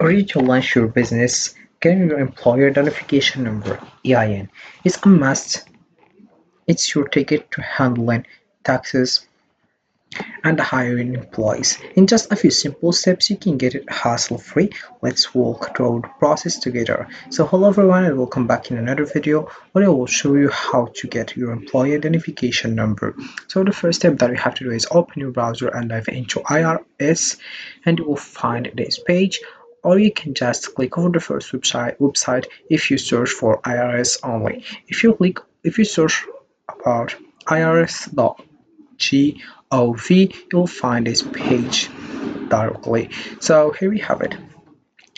Ready to launch your business, getting your employer identification number (EIN) is a must. It's your ticket to handling taxes and hiring employees. In just a few simple steps, you can get it hassle-free. Let's walk through the process together. So hello everyone and welcome back in another video where I will show you how to get your employee identification number. So the first step that you have to do is open your browser and dive into IRS and you will find this page, or you can just click over the first website if you search for IRS only. If you search about irs.gov, you'll find this page directly. So here we have it.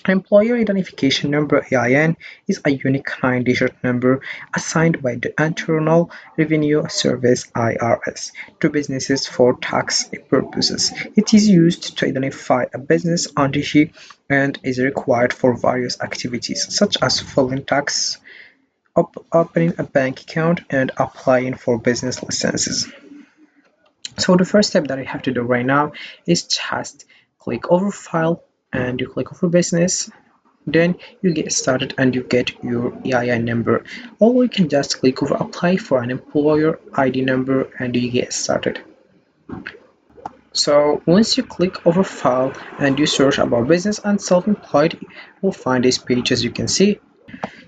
Employer Identification Number (EIN) is a unique 9-digit number assigned by the Internal Revenue Service (IRS) to businesses for tax purposes. It is used to identify a business entity and is required for various activities such as filing tax, opening a bank account, and applying for business licenses. So the first step that you have to do right now is just click over file and you click over business. Then you get started and you get your EIN number, or you can just click over apply for an employer ID number and you get started. So once you click over file and you search about business and self-employed, you'll find this page as you can see.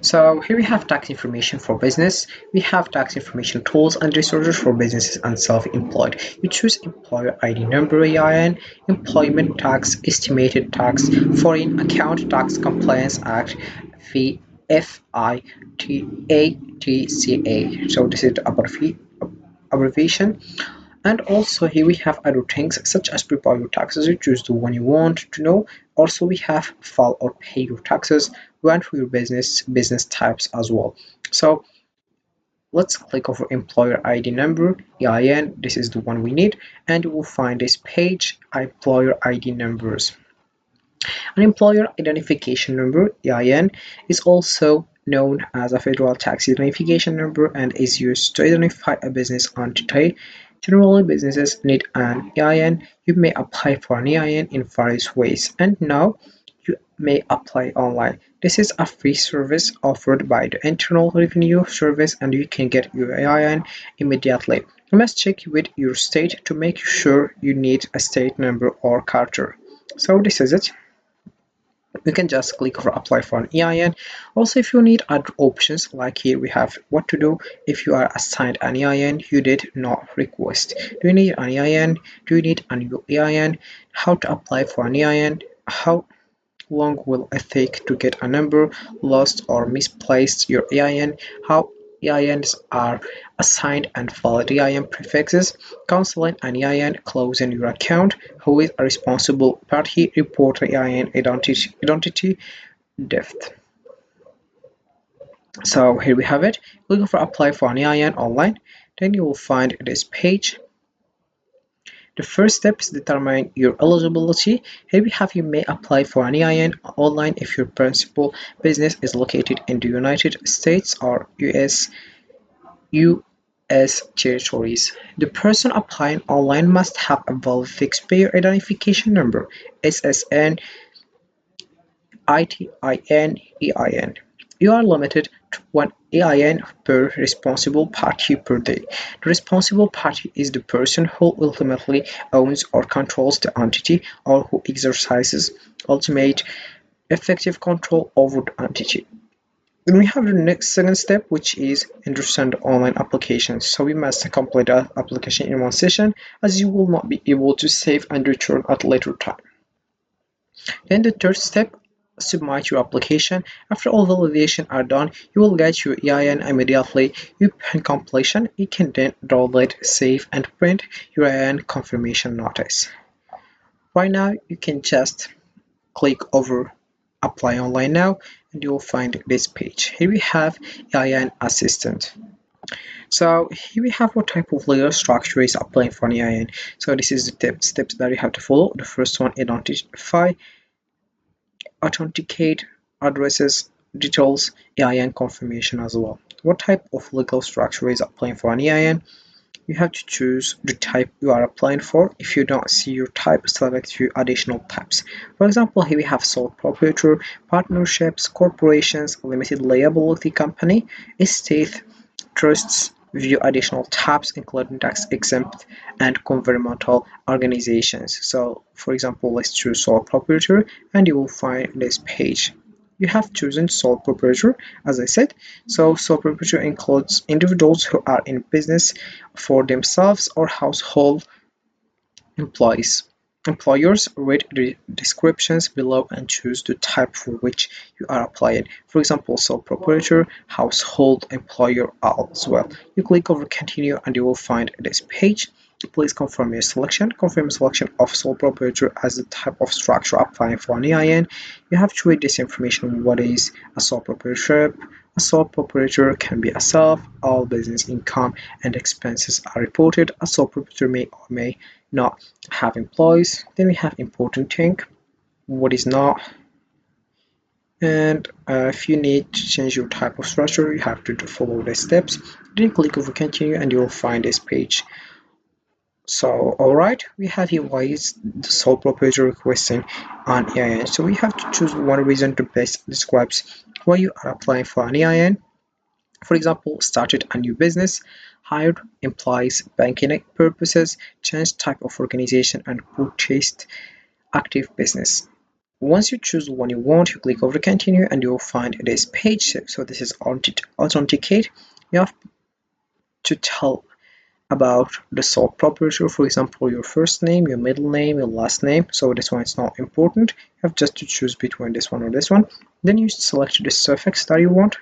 So here we have tax information for business, we have tax information tools and resources for businesses and self-employed. You choose employer ID number (EIN), employment tax, estimated tax, foreign account tax compliance act, FITATCA. So this is the abbreviation. And also here we have other things such as prepare your taxes. You choose the one you want to know. Also we have file or pay your taxes, run for your business types as well. So let's click over employer ID number (EIN). This is the one we need, and you will find this page, employer ID numbers. An employer identification number (EIN) is also known as a federal tax identification number and is used to identify a business entity. Generally, businesses need an EIN. You may apply for an EIN in various ways, and now you may apply online. This is a free service offered by the Internal Revenue Service, and you can get your EIN immediately. You must check with your state to make sure you need a state number or charter. So this is it. You can just click for apply for an EIN. Also, if you need other options, like here we have what to do if you are assigned an EIN you did not request. Do you need an EIN? Do you need a new EIN? How to apply for an EIN? How long will it take to get a number? Lost or misplaced your EIN? How EINs are assigned and valid EIN prefixes, canceling an EIN, closing your account, who is a responsible party, report EIN identity theft. So here we have it. Click for apply for an EIN online, then you will find this page. The first step is determining your eligibility. Here we have you may apply for an EIN online if your principal business is located in the United States or US territories. The person applying online must have a valid fixed payer identification number (SSN, ITIN, EIN). You are limited to one EIN per responsible party per day. The responsible party is the person who ultimately owns or controls the entity or who exercises ultimate effective control over the entity. Then we have the second step, which is understand online applications. So we must complete that application in one session, as you will not be able to save and return at a later time. Then the third step, submit your application. After all validation are done, you will get your EIN immediately. Upon completion, you can then download, save, and print your EIN confirmation notice. Right now, you can just click over apply online now and you will find this page. Here we have EIN assistant. So here we have what type of legal structure is applying for an EIN. So this is the steps that you have to follow. The first one, identify, authenticate, addresses, details, EIN confirmation as well. What type of legal structure is applying for an EIN? you have to choose the type you are applying for. If you don't see your type, select few additional types. For example, here we have sole proprietor, partnerships, corporations, limited liability company, estate, trusts. View additional tabs including tax exempt and governmental organizations. So for example, let's choose sole proprietor and you will find this page. You have chosen sole proprietor, as I said. So sole proprietor includes individuals who are in business for themselves or household employees. Employers, read the descriptions below and choose the type for which you are applying. For example, sole proprietor, household employer as well. You click over continue and you will find this page. Please confirm your selection. Confirm selection of sole proprietor as the type of structure applying for an EIN. You have to read this information. What is a sole proprietorship? A sole proprietor can be a self. All business income and expenses are reported. A sole proprietor may or may not have employees. Then we have important thing. What is not? And if you need to change your type of structure, you have to follow the steps. Then click over continue and you will find this page. So alright, we have here why is the sole proprietor requesting an EIN. So we have to choose one reason to best describes why you are applying for an EIN. For example, started a new business, hired implies banking purposes, changed type of organization and purchased active business. Once you choose the one you want, you click over continue and you'll find this page. So this is authenticate. You have to tell about the sole proprietor, for example, your first name, your middle name, your last name. So this one is not important. You have just to choose between this one or this one. Then you select the suffix that you want.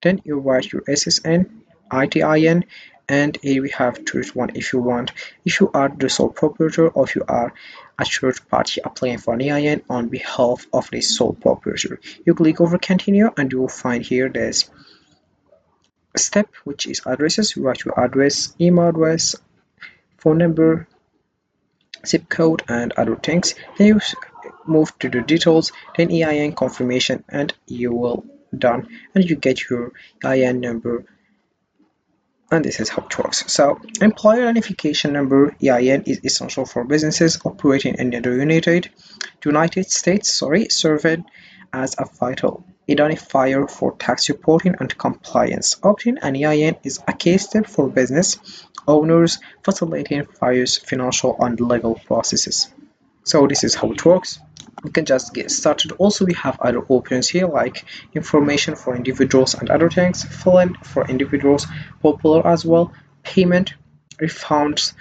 Then you write your SSN, ITIN, and here we have choose one if you want. If you are the sole proprietor or if you are a third party applying for an EIN on behalf of the sole proprietor. You click over continue and you will find here this step which is addresses. You write your address, email address, phone number, zip code and other things. Then you move to the details, then EIN confirmation and you will done and you get your EIN number, and this is how it works. So employer identification number EIN is essential for businesses operating in the United States, served as a vital identifier for tax reporting and compliance. Obtaining an EIN is a key step for business owners, facilitating various financial and legal processes. So this is how it works. We can just get started. Also, we have other options here like information for individuals and other things, fill-in for individuals, popular as well, payment, refunds,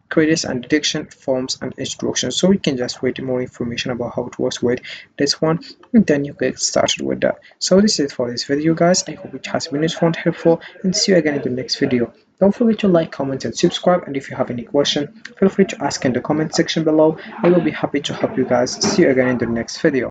credits and deduction forms and instructions. So we can just read more information about how it works with this one and then you get started with that. So this is it for this video guys. I hope it has been useful and helpful, and see you again in the next video. Don't forget to like, comment and subscribe, and if you have any question feel free to ask in the comment section below. I will be happy to help you guys. See you again in the next video.